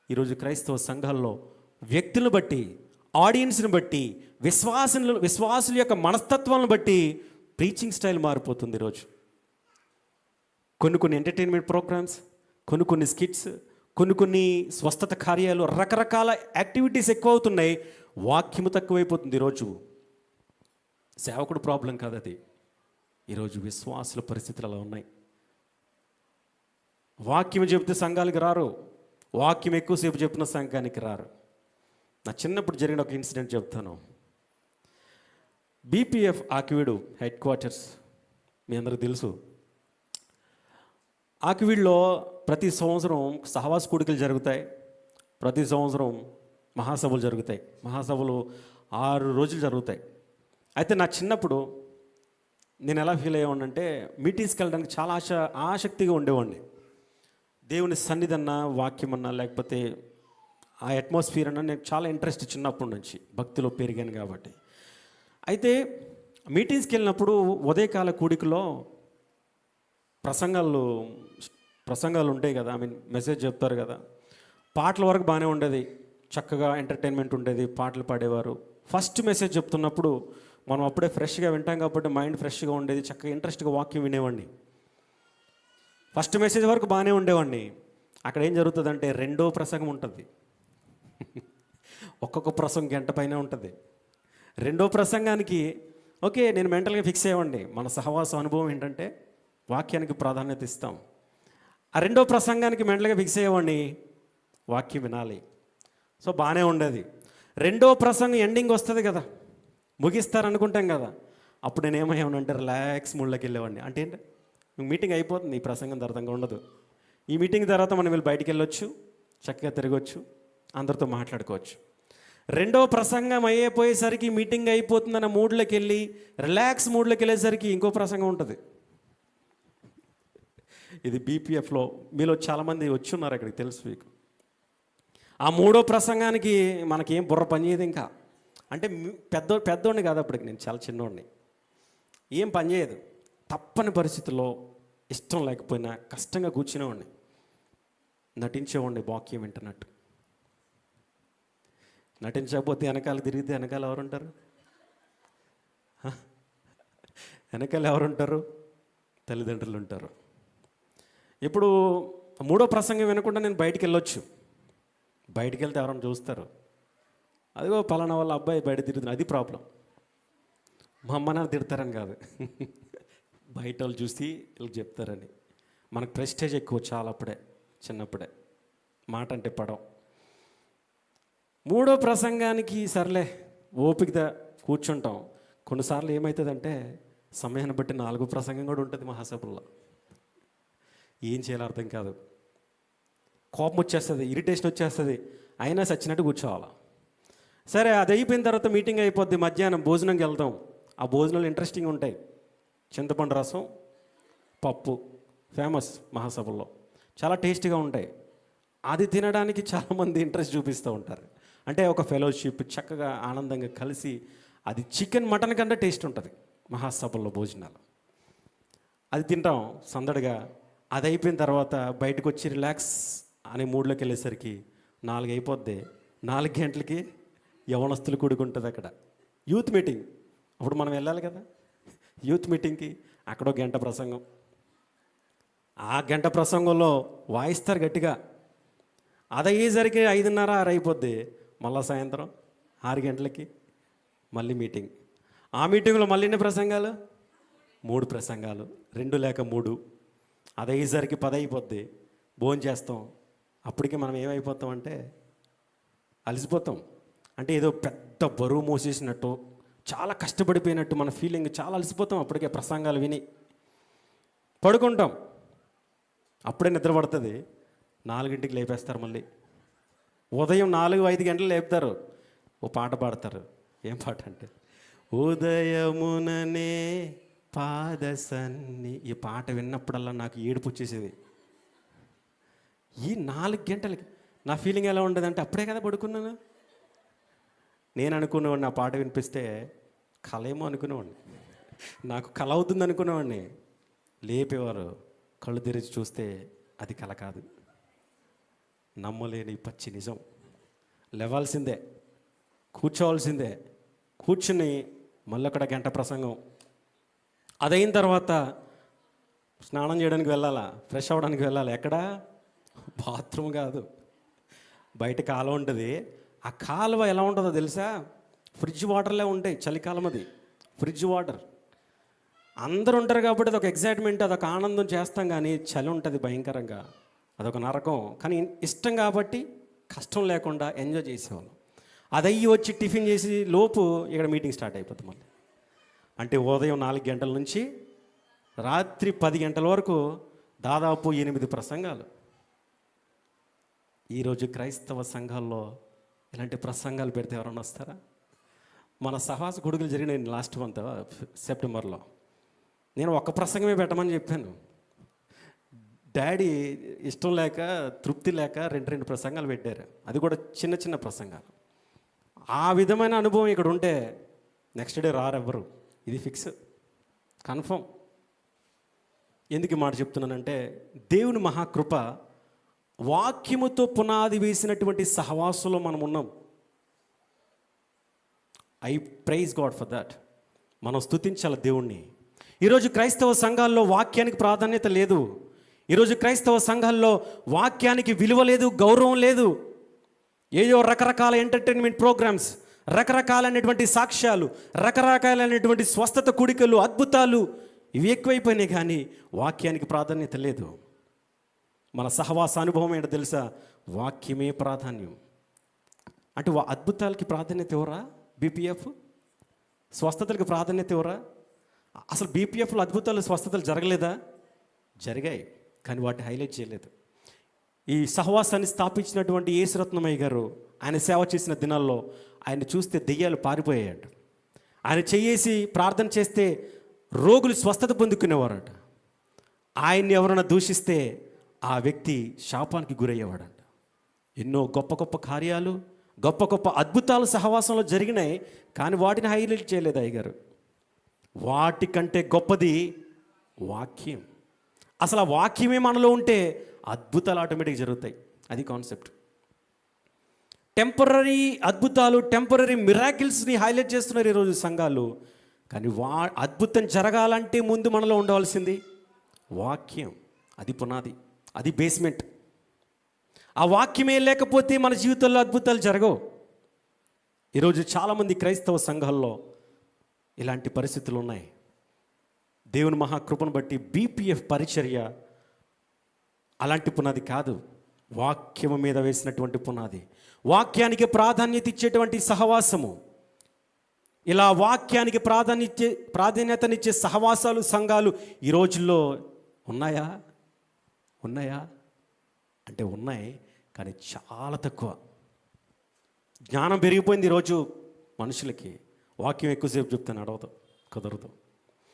ఈరోజు క్రైస్తవ సంఘాల్లో వ్యక్తులను బట్టి, ఆడియన్స్ని బట్టి, విశ్వాసుల యొక్క మనస్తత్వాలను బట్టి ప్రీచింగ్ స్టైల్ మారిపోతుంది ఈరోజు. కొన్ని ఎంటర్టైన్మెంట్ ప్రోగ్రామ్స్, కొన్ని స్కిట్స్, కొన్ని స్వస్థత కార్యాలు, రకరకాల యాక్టివిటీస్ ఎక్కువ అవుతున్నాయి. వాక్యము తక్కువైపోతుంది ఈరోజు. సేవకుడు ప్రాబ్లం కాదు అది. ఈరోజు విశ్వాసుల పరిస్థితులు అలా ఉన్నాయి. వాక్యం చెబితే సంఘానికి రారు, వాక్యం ఎక్కువసేపు చెప్పిన సంఘానికి రారు. నా చిన్నప్పుడు జరిగిన ఒక ఇన్సిడెంట్ చెప్తాను. బీపీఎఫ్ ఆకివీడు హెడ్ క్వార్టర్స్ మీ అందరికి తెలుసు. ఆకివీడులో ప్రతి సంవత్సరం సహవాస కూడికలు జరుగుతాయి, ప్రతి సంవత్సరం మహాసభలు జరుగుతాయి. మహాసభలు 6 రోజులు జరుగుతాయి. అయితే నా చిన్నప్పుడు నేను ఎలా ఫీల్ అయ్యేవాడిని అంటే, మీటింగ్స్కి వెళ్ళడానికి చాలా ఆసక్తిగా ఉండేవాడిని. దేవుని సన్నిధి అన్నా, వాక్యం అన్నా, లేకపోతే ఆ అట్మాస్ఫియర్ అన్నా నేను చాలా ఇంట్రెస్ట్ చిన్నప్పటి నుంచి, భక్తిలో పెరిగాను కాబట్టి. అయితే మీటింగ్స్కి వెళ్ళినప్పుడు ఉదయకాల కూడికలో ప్రసంగాలు ఉంటాయి కదా, మెసేజ్ చెప్తారు కదా. పాటల వరకు బాగానే ఉండేది, చక్కగా ఎంటర్టైన్మెంట్ ఉండేది, పాటలు పాడేవారు. ఫస్ట్ మెసేజ్ చెప్తున్నప్పుడు మనం అప్పుడే ఫ్రెష్గా వింటాం కాబట్టి మైండ్ ఫ్రెష్గా ఉండేది, చక్కగా ఇంట్రెస్ట్గా వాక్యం వినేవాడిని. ఫస్ట్ మెసేజ్ వరకు బాగానే ఉండేవాడిని. అక్కడ ఏం జరుగుతుందంటే రెండో ప్రసంగం ఉంటుంది. ఒక్కొక్క ప్రసంగం గంట పైన ఉంటుంది. రెండో ప్రసంగానికి ఓకే, నేను మెంటల్గా ఫిక్స్ అయ్యేవాడిని. మన సహవాస అనుభవం ఏంటంటే వాక్యానికి ప్రాధాన్యత ఇస్తాం. ఆ రెండో ప్రసంగానికి మెంటల్గా ఫిక్స్ అయ్యేవాడిని, వాక్యం వినాలి. సో బాగానే ఉండేది. రెండో ప్రసంగం ఎండింగ్ వస్తుంది కదా, ముగిస్తారనుకుంటాం కదా. అప్పుడు నేను ఏమయ్యానంటే రిలాక్స్ మూడ్లోకి వెళ్ళేవాడిని. అంటే ఏంటి, మీటింగ్ అయిపోతుంది, ఈ ప్రసంగం అర్థంగా ఉండదు. ఈ మీటింగ్ తర్వాత మనం వెళ్ళి బయటికి వెళ్ళొచ్చు, చక్కగా తిరగవచ్చు, అందరితో మాట్లాడుకోవచ్చు. రెండో ప్రసంగం అయిపోయేసరికి మీటింగ్ అయిపోతుందన్న మూడ్లోకి వెళ్ళి రిలాక్స్ మూడ్లోకి వెళ్ళేసరికి ఇంకో ప్రసంగం ఉంటుంది. ఇది బీపీఎఫ్లో మీలో చాలామంది వచ్చి ఉన్నారు, అక్కడికి తెలుసు మీకు. ఆ మూడో ప్రసంగానికి మనకేం బుర్ర పనిచేయదు ఇంకా. అంటే పెద్దోడిని కాదు, అప్పటికి నేను చాలా చిన్నోడిని. ఏం పనిచేయదు. తప్పని పరిస్థితుల్లో ఇష్టం లేకపోయినా కష్టంగా కూర్చునేవాడిని, నటించేవాడిని వాక్యం వింటున్నట్టు. నటించకపోతే వెనకాల తిరిగితే వెనకాల ఎవరుంటారు? వెనకాల ఎవరుంటారు? తల్లిదండ్రులు ఉంటారు. ఇప్పుడు మూడో ప్రసంగం వినకుండా నేను బయటికి వెళ్ళొచ్చు. బయటికి వెళ్తే ఎవరైనా చూస్తారు, అదిగో పలానా వాళ్ళ అబ్బాయి బయట తిరుగుతున్నారు, అది ప్రాబ్లం. మా అమ్మ నాన్న తిడతారని కాదు, బయట వాళ్ళు చూసి వీళ్ళకి చెప్తారని. మనకు ప్రెస్టేజ్ ఎక్కువ చాలా, అప్పుడే చిన్నప్పుడే మాట అంటే పడవ. మూడో ప్రసంగానికి సర్లే ఓపిక కూర్చుంటాం. కొన్నిసార్లు ఏమవుతుందంటే సమయాన్ని బట్టి 4వ ప్రసంగం కూడా ఉంటుంది మహాసభల్లో. ఏం చేయాలో అర్థం కాదు, కోపం వచ్చేస్తుంది, ఇరిటేషన్ వచ్చేస్తుంది, అయినా సచ్చినట్టు కూర్చోవాలి. సరే, అది అయిపోయిన తర్వాత మీటింగ్ అయిపోద్ది, మధ్యాహ్నం భోజనంకి వెళ్తాం. ఆ భోజనాలు ఇంట్రెస్టింగ్ ఉంటాయి. చింతపండు రసం, పప్పు ఫేమస్ మహాసభల్లో, చాలా టేస్టీగా ఉంటాయి. అది తినడానికి చాలామంది ఇంట్రెస్ట్ చూపిస్తూ ఉంటారు. అంటే ఒక ఫెలోషిప్, చక్కగా ఆనందంగా కలిసి, అది చికెన్ మటన్ కంటే టేస్ట్ ఉంటుంది మహాసభల్లో భోజనాలు. అది తింటాం సందడిగా. అది అయిపోయిన తర్వాత బయటకు వచ్చి రిలాక్స్ అనే మూడ్లోకి వెళ్ళేసరికి 4 అయిపోద్ది. 4 గంటలకి యవనస్తులు కూడుకుంటుంది అక్కడ యూత్ మీటింగ్. అప్పుడు మనం వెళ్ళాలి కదా యూత్ మీటింగ్కి. అక్కడో గంట ప్రసంగం. ఆ గంట ప్రసంగంలో వాయిస్తారు గట్టిగా. అది అయ్యేసరికి 5:30, 6 అయిపోద్ది. మళ్ళీ సాయంత్రం 6 గంటలకి మళ్ళీ మీటింగ్. ఆ మీటింగ్లో మళ్ళీ ఎన్ని ప్రసంగాలు? 3 ప్రసంగాలు, 2 లేక 3. అది అయ్యేసరికి 10 అయిపోద్ది. భోజనం చేస్తాం. అప్పటికి మనం ఏమైపోతామంటే అలసిపోతాం. అంటే ఏదో పెద్ద బరువు మోసేసినట్టు, చాలా కష్టపడిపోయినట్టు మన ఫీలింగ్. చాలా అలసిపోతాం అప్పటికే ప్రసంగాలు విని. పడుకుంటాం. అప్పుడే నిద్ర పడుతుంది. 4 లేపేస్తారు మళ్ళీ. ఉదయం 4-5 గంటలు లేపుతారు. ఓ పాట పాడతారు. ఏం పాట అంటే, ఉదయముననే పాదసన్ని. ఈ పాట విన్నప్పుడల్లా నాకు ఏడుపు వచ్చేసేది. ఈ 4 గంటలకి నా ఫీలింగ్ ఎలా ఉండేదంటే, అప్పుడే కదా పడుకున్నాను. నేను అనుకునేవాడిని ఆ పాట వినిపిస్తే కళేమో అనుకునేవాడిని, నాకు కళ అవుతుంది అనుకునేవాడిని. లేపేవారు, కళ్ళు తెరిచి చూస్తే అది కళ కాదు. నమ్మలేని పచ్చి నిజం. లేవాల్సిందే, కూర్చోవాల్సిందే, కూర్చుని మళ్ళొక్కడ గంట ప్రసంగం. అదైన తర్వాత స్నానం చేయడానికి వెళ్ళాలా, ఫ్రెష్ అవ్వడానికి వెళ్ళాలి. ఎక్కడ? బాత్రూమ్ కాదు, బయట కాలువ ఉంటుంది. ఆ కాలువ ఎలా ఉంటుందో తెలుసా? ఫ్రిడ్జ్ వాటర్లే ఉంటాయి. చలికాలం అది ఫ్రిడ్జ్ వాటర్. అందరూ ఉంటారు కాబట్టి అదొక ఎగ్జైట్మెంట్, అదొక ఆనందం చేస్తాం. కానీ చలి ఉంటుంది భయంకరంగా, అదొక నరకం. కానీ ఇష్టం కాబట్టి కష్టం లేకుండా ఎంజాయ్ చేసేవాళ్ళం. అదయ్యి వచ్చి టిఫిన్ చేసి లోపు ఇక్కడ మీటింగ్ స్టార్ట్ అయిపోతుంది మళ్ళీ. అంటే ఉదయం 4 గంటల నుంచి రాత్రి 10 గంటల వరకు దాదాపు 8 ప్రసంగాలు. ఈరోజు క్రైస్తవ సంఘాల్లో ఇలాంటి ప్రసంగాలు పెడితే ఎవరన్నా వస్తారా? మన సహవాస కొడుకులు జరిగిన లాస్ట్ మంత్ సెప్టెంబర్లో నేను ఒక్క ప్రసంగమే పెట్టమని చెప్పాను. డాడీ ఇష్టం లేక, తృప్తి లేక 2 ప్రసంగాలు పెట్టారు. అది కూడా చిన్న చిన్న ప్రసంగాలు. ఆ విధమైన అనుభవం ఇక్కడ ఉంటే నెక్స్ట్ డే రారెవ్వరు. ఇది ఫిక్స్, కన్ఫర్మ్. ఎందుకు ఈ మాట చెప్తున్నానంటే, దేవుని మహాకృప, వాక్యముతో పునాది వేసినటువంటి సహవాసంలో మనం ఉన్నాం. I praise God for that. మనం స్తుతించాలి దేవుణ్ణి. ఈరోజు క్రైస్తవ సంఘాల్లో వాక్యానికి ప్రాధాన్యత లేదు. ఈరోజు క్రైస్తవ సంఘాల్లో వాక్యానికి విలువ లేదు, గౌరవం లేదు. ఏదో రకరకాల ఎంటర్టైన్మెంట్ ప్రోగ్రామ్స్, రకరకాలైనటువంటి సాక్ష్యాలు, రకరకాలైనటువంటి స్వస్థత కూడికలు, అద్భుతాలు, ఇవి ఎక్కువైపోయినాయి. కానీ వాక్యానికి ప్రాధాన్యత లేదు. మన సహవాస అనుభవం ఏంటో తెలుసా? వాక్యమే ప్రాధాన్యం. అంటే అద్భుతాలకి ప్రాధాన్యత ఎవరా? బీపీఎఫ్. స్వస్థతలకు ప్రాధాన్యత ఎవరా? అసలు బీపీఎఫ్లో అద్భుతాలు, స్వస్థతలు జరగలేదా? జరిగాయి, కానీ వాటిని హైలైట్ చేయలేదు. ఈ సహవాసాన్ని స్థాపించినటువంటి యేసురత్నమయ్య గారు ఆయన సేవ చేసిన దినాల్లో ఆయన చూస్తే దెయ్యాలు పారిపోయాయట. ఆయన చేసి ప్రార్థన చేస్తే రోగులు స్వస్థత పొందుకునేవారట. ఆయన్ని ఎవరైనా దూషిస్తే ఆ వ్యక్తి శాపానికి గురయ్యేవాడంట. ఎన్నో గొప్ప గొప్ప కార్యాలు, గొప్ప గొప్ప అద్భుతాలు సహవాసంలో జరిగినాయి, కానీ వాటిని హైలైట్ చేయలేదు అయ్యగారు. వాటికంటే గొప్పది వాక్యం. అసలు ఆ వాక్యమే మనలో ఉంటే అద్భుతాలు ఆటోమేటిక్గా జరుగుతాయి. అది కాన్సెప్ట్. టెంపరరీ అద్భుతాలు, టెంపరరీ మిరాకిల్స్ని హైలైట్ చేస్తున్నారు ఈరోజు సంఘాలు. కానీ అద్భుతం జరగాలంటే ముందు మనలో ఉండవలసింది వాక్యం. అది పునాది, అది బేస్మెంట్. ఆ వాక్యమే లేకపోతే మన జీవితంలో అద్భుతాలు జరగవు. ఈరోజు చాలామంది క్రైస్తవ సంఘాల్లో ఇలాంటి పరిస్థితులు ఉన్నాయి. దేవుని మహాకృపను బట్టి బీపీఎఫ్ పరిచర్య అలాంటి పునాది కాదు, వాక్యము మీద వేసినటువంటి పునాది. వాక్యానికి ప్రాధాన్యత ఇచ్చేటువంటి సహవాసము. ఇలా వాక్యానికి ప్రాధాన్యతనిచ్చే సహవాసాలు, సంఘాలు ఈ రోజుల్లో ఉన్నాయా? ఉన్నాయా అంటే ఉన్నాయి, కానీ చాలా తక్కువ. జ్ఞానం పెరిగిపోయింది ఈరోజు మనుషులకి. వాక్యం ఎక్కువసేపు చెప్తాను, అడవదు, కుదరదు.